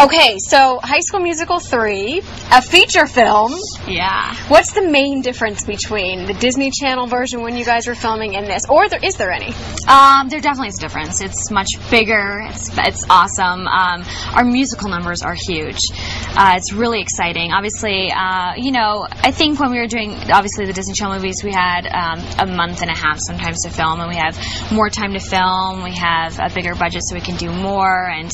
Okay, so High School Musical 3, a feature film. Yeah. What's the main difference between the Disney Channel version when you guys were filming and this? Or is there any? There definitely is a difference. It's much bigger. It's awesome. Our musical numbers are huge. It's really exciting. Obviously, you know, I think when we were doing, obviously, the Disney Channel movies, we had a month and a half sometimes to film, and we have more time to film. We have a bigger budget so we can do more, and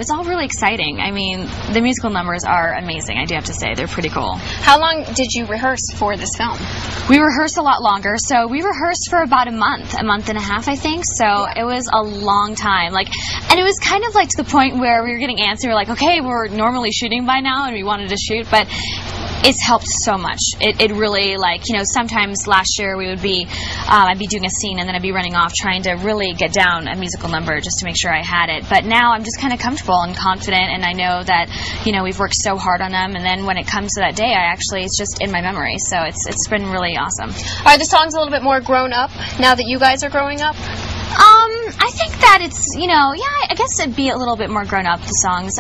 it's all really exciting. I mean, the musical numbers are amazing, I do have to say. They're pretty cool. How long did you rehearse for this film? We rehearsed a lot longer, so we rehearsed for about a month and a half, I think, so yeah. It was a long time. And it was kind of like to the point where we were getting antsy. We were like, okay, we're normally shooting by now, and we wanted to shoot, but it's helped so much. It really, like, you know, sometimes last year we would be, I'd be doing a scene and then I'd be running off trying to really get down a musical number just to make sure I had it. But now I'm just kind of comfortable and confident, and I know that, you know, we've worked so hard on them, and then when it comes to that day, it's just in my memory. So it's been really awesome. Are the songs a little bit more grown up now that you guys are growing up? I think that it's, you know, yeah, I guess it'd be a little bit more grown up, the songs.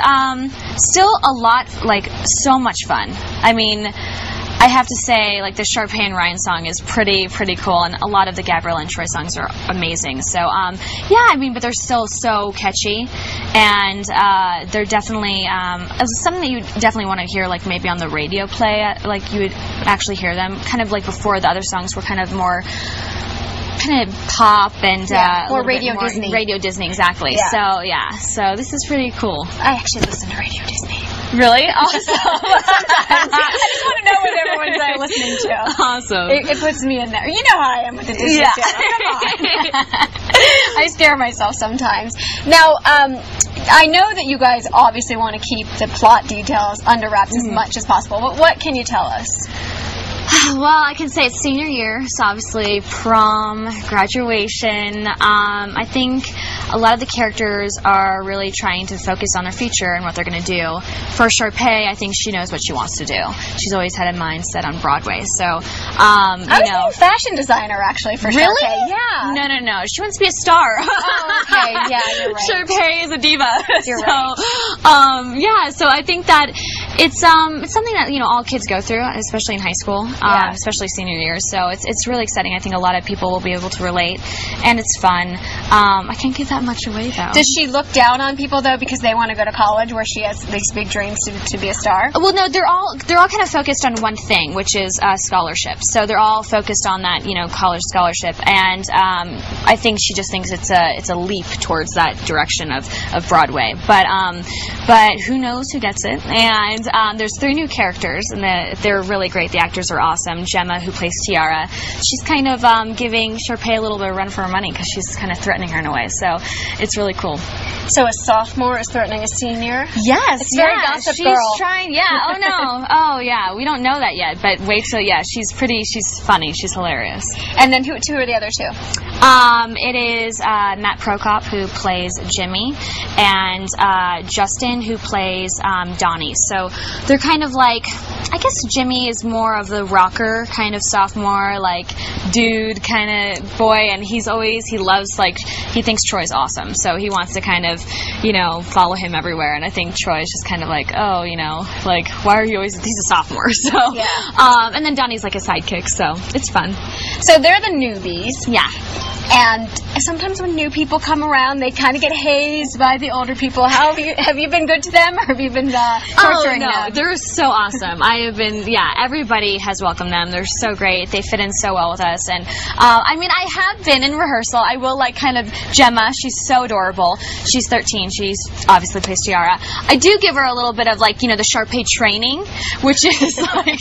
Still a lot, like, so much fun. I mean, I have to say, like, the Sharpay and Ryan song is pretty cool, and a lot of the Gabrielle and Troy songs are amazing. So, yeah, I mean, but they're still so catchy, and they're definitely something that you definitely want to hear, like, maybe on the radio play, like, you would actually hear them, kind of like before the other songs were kind of more kind of pop and or Radio Disney. Radio Disney, exactly. Yeah. So yeah, so this is pretty cool. I actually listen to Radio Disney. Really? Awesome. I just want to know what everyone's listening to. Awesome. It puts me in there. You know how I am with the Disney Channel. Come on. I scare myself sometimes. Now, I know that you guys obviously want to keep the plot details under wraps as much as possible, but what can you tell us? Well, I can say it's senior year, so obviously prom, graduation. I think a lot of the characters are really trying to focus on their future and what they're going to do. For Sharpay, I think she knows what she wants to do. She's always had a mindset on Broadway, so, I was a fashion designer, actually, for really? Sharpay. Yeah. No. She wants to be a star. Oh, okay. Yeah, you're right. Sharpay is a diva. You're right. Yeah, so I think that it's something that, you know, all kids go through, especially in high school. Especially senior year, so it's really exciting. I think a lot of people will be able to relate, and it's fun. I can't give that much away, though. Does she look down on people, though, because they want to go to college where she has these big dreams to be a star? Well, no, they're all kind of focused on one thing, which is scholarship. So they're all focused on that, you know, college scholarship, and I think she just thinks it's a leap towards that direction of Broadway. But who knows who gets it? And there's 3 new characters, and they're really great. The actors are awesome. Gemma, who plays Tiara, she's kind of giving Sharpay a little bit of run for her money because she's kind of threatening her in a way. So it's really cool. So a sophomore is threatening a senior? Yes. It's very Gossip Girl. She's trying, yeah. Oh, no. Oh, yeah. We don't know that yet, but wait till, yeah, she's funny. She's hilarious. And then who are the other 2? It is Matt Prokop, who plays Jimmy, and Justin, who plays Donnie. So they're kind of like, I guess Jimmy is more of the rocker kind of sophomore, like, dude kind of boy, and he loves, like, he thinks Troy's awesome, so he wants to kind of, you know, follow him everywhere, and I think Troy's just kind of like, oh, you know, like, why are you always, he's a sophomore, so, yeah. And then Donnie's like a sidekick, so it's fun. So they're the newbies. Yeah. And sometimes when new people come around, they kind of get hazed by the older people. Have you been good to them, or have you been torturing them? Oh, no, they're so awesome. I have been, everybody has welcomed them. They're so great. They fit in so well with us. And, I mean, I have been in rehearsal. I will, like, kind of, Gemma, she's so adorable. She's 13. She's obviously plays Tiara. I do give her a little bit of, like, you know, the Sharpay training, which is, like,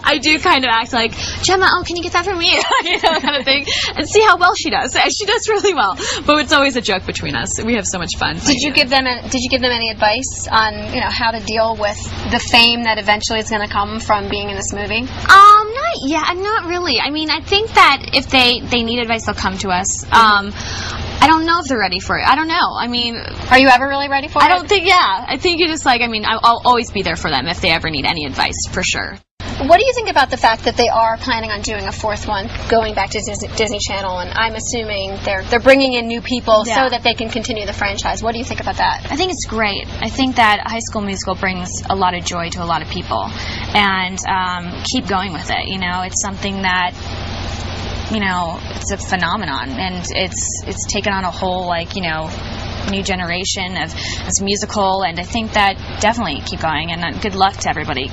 I do kind of act like, Gemma, oh, can you get that for me? You know, kind of thing. And see how well she does. She does really well, but it's always a joke between us. We have so much fun. Did you give them any advice on, you know, how to deal with the fame that eventually is going to come from being in this movie? Not really. I mean, I think that if they need advice, they'll come to us. I don't know if they're ready for it. I don't know. I mean, are you ever really ready for it? I don't think. Yeah, I think you're just like. I mean, I'll always be there for them if they ever need any advice, for sure. What do you think about the fact that they are planning on doing a fourth one, going back to Disney Channel, and I'm assuming they're bringing in new people so that they can continue the franchise? What do you think about that? I think it's great. I think that High School Musical brings a lot of joy to a lot of people, and keep going with it. You know, it's something that, you know, it's a phenomenon, and it's taken on a whole, like, you know, new generation of as a musical, and I think that definitely keep going, and good luck to everybody.